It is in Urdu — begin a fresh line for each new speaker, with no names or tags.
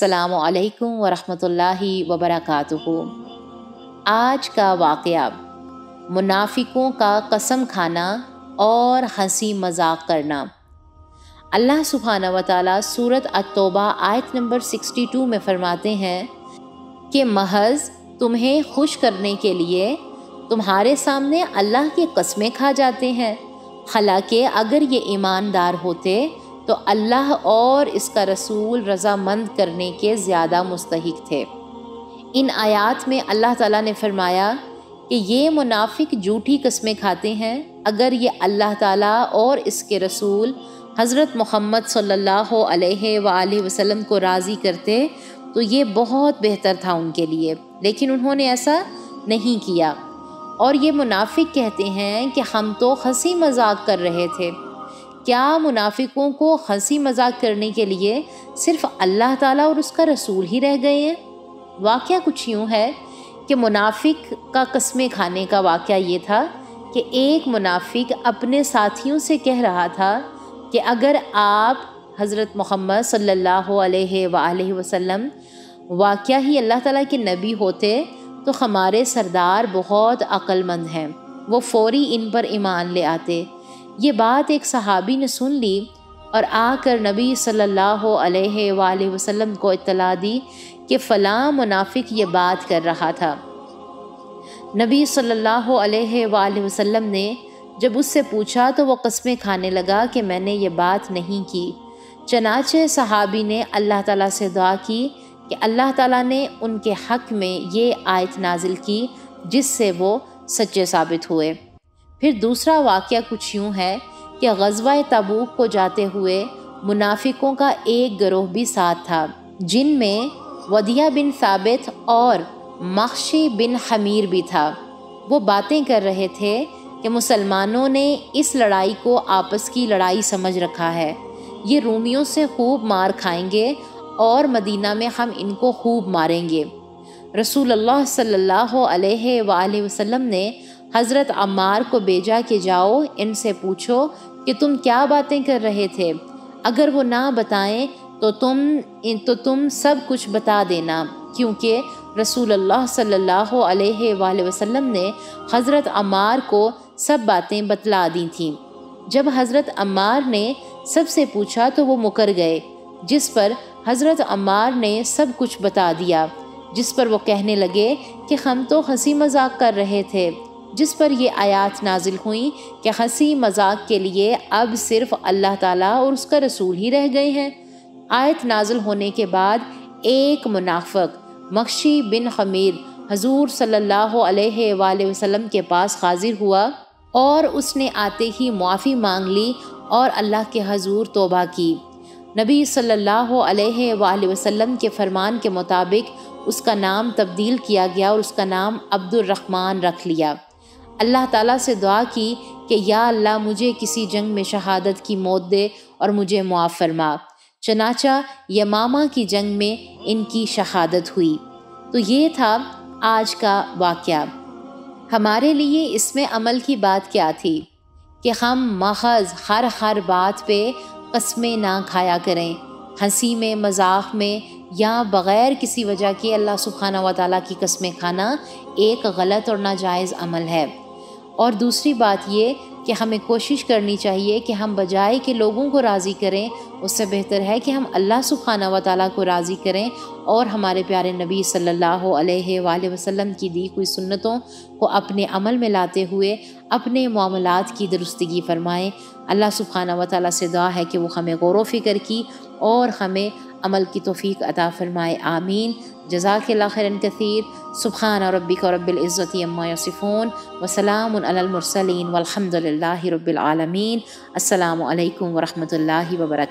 السلام علیکم ورحمۃ اللہ وبرکاتہ۔ آج کا واقعہ منافقوں کا قسم کھانا اور ہنسی مذاق کرنا۔ اللہ سبحانہ و تعالیٰ سورۃ التوبہ آیت نمبر 62 میں فرماتے ہیں کہ محض تمہیں خوش کرنے کے لیے تمہارے سامنے اللہ کی قسمیں کھا جاتے ہیں، حالانکہ اگر یہ ایماندار ہوتے تو اللہ اور اس کا رسول رضامند کرنے کے زیادہ مستحق تھے۔ ان آیات میں اللہ تعالیٰ نے فرمایا کہ یہ منافق جھوٹی قسمیں کھاتے ہیں، اگر یہ اللہ تعالیٰ اور اس کے رسول حضرت محمد صلی اللہ علیہ وآلہ وسلم کو راضی کرتے تو یہ بہت بہتر تھا ان کے لیے، لیکن انہوں نے ایسا نہیں کیا۔ اور یہ منافق کہتے ہیں کہ ہم تو ہنسی مذاق کر رہے تھے۔ کیا منافقوں کو ہنسی مذاق کرنے کے لیے صرف اللہ تعالیٰ اور اس کا رسول ہی رہ گئے ہیں؟ واقعہ کچھ یوں ہے کہ منافق کا قسمیں کھانے کا واقعہ یہ تھا کہ ایک منافق اپنے ساتھیوں سے کہہ رہا تھا کہ اگر آپ حضرت محمد صلی اللہ علیہ وآلہ وسلم واقعہ ہی اللہ تعالیٰ کے نبی ہوتے تو ہمارے سردار بہت عقل مند ہیں، وہ فوری ان پر ایمان لے آتے۔ یہ بات ایک صحابی نے سن لی اور آ کر نبی صلی اللہ علیہ وآلہ وسلم کو اطلاع دی کہ فلاں منافق یہ بات کر رہا تھا۔ نبی صلی اللہ علیہ وآلہ وسلم نے جب اس سے پوچھا تو وہ قسمیں کھانے لگا کہ میں نے یہ بات نہیں کی۔ چنانچہ صحابی نے اللہ تعالیٰ سے دعا کی کہ اللہ تعالیٰ نے ان کے حق میں یہ آیت نازل کی جس سے وہ سچے ثابت ہوئے۔ پھر دوسرا واقعہ کچھ یوں ہے کہ غزوہ تبوک کو جاتے ہوئے منافقوں کا ایک گروہ بھی ساتھ تھا، جن میں ودیع بن ثابت اور مخشی بن حمیر بھی تھا۔ وہ باتیں کر رہے تھے کہ مسلمانوں نے اس لڑائی کو آپس کی لڑائی سمجھ رکھا ہے، یہ رومیوں سے خوب مار کھائیں گے اور مدینہ میں ہم ان کو خوب ماریں گے۔ رسول اللہ صلی اللہ علیہ وآلہ وسلم نے حضرت عمار کو بھیجا کہ جاؤ ان سے پوچھو کہ تم کیا باتیں کر رہے تھے، اگر وہ نہ بتائیں تو تم سب کچھ بتا دینا، کیونکہ رسول اللہ صلی اللہ علیہ وآلہ وسلم نے حضرت عمار کو سب باتیں بتلا دی تھیں۔ جب حضرت عمار نے سب سے پوچھا تو وہ مکر گئے، جس پر حضرت عمار نے سب کچھ بتا دیا، جس پر وہ کہنے لگے کہ ہم تو ہنسی مذاق کر رہے تھے، جس پر یہ آیات نازل ہوئیں کہ ہنسی مذاق کے لیے اب صرف اللہ تعالیٰ اور اس کا رسول ہی رہ گئے ہیں۔ آیت نازل ہونے کے بعد ایک منافق مخشی بن حمیر حضور صلی اللہ علیہ وآلہ وسلم کے پاس حاضر ہوا اور اس نے آتے ہی معافی مانگ لی اور اللہ کے حضور توبہ کی۔ نبی صلی اللہ علیہ وآلہ وسلم کے فرمان کے مطابق اس کا نام تبدیل کیا گیا اور اس کا نام عبد الرحمن رکھ لیا۔ اللہ تعالیٰ سے دعا کی کہ یا اللہ مجھے کسی جنگ میں شہادت کی موت دے اور مجھے معاف فرما۔ چنانچہ یمامہ کی جنگ میں ان کی شہادت ہوئی۔ تو یہ تھا آج کا واقعہ۔ ہمارے لیے اس میں عمل کی بات کیا تھی کہ ہم محض ہر بات پہ قسمیں نہ کھایا کریں، ہنسی میں مذاق میں یا بغیر کسی وجہ کے اللہ سبحانہ و تعالیٰ کی قسمیں کھانا ایک غلط اور ناجائز عمل ہے۔ اور دوسری بات یہ کہ ہمیں کوشش کرنی چاہیے کہ ہم بجائے کہ لوگوں کو راضی کریں، اس سے بہتر ہے کہ ہم اللہ سبحانہ و تعالیٰ کو راضی کریں اور ہمارے پیارے نبی صلی اللہ علیہ وآلہ وسلم کی دی ہوئی سنتوں کو اپنے عمل میں لاتے ہوئے اپنے معاملات کی درستگی فرمائیں۔ اللہ سبحانہ و تعالیٰ سے دعا ہے کہ وہ ہمیں غور و فکر کی اور ہمیں عمل کی توفیق عطا فرمائے، آمین۔ جزاک اللہ خیرا کثیر۔ سبحان ربک رب العزت عما یصفون وسلام علی المرسلین والحمد للہ رب العالمین۔ السلام علیکم ورحمۃ اللہ وبرکاتہ۔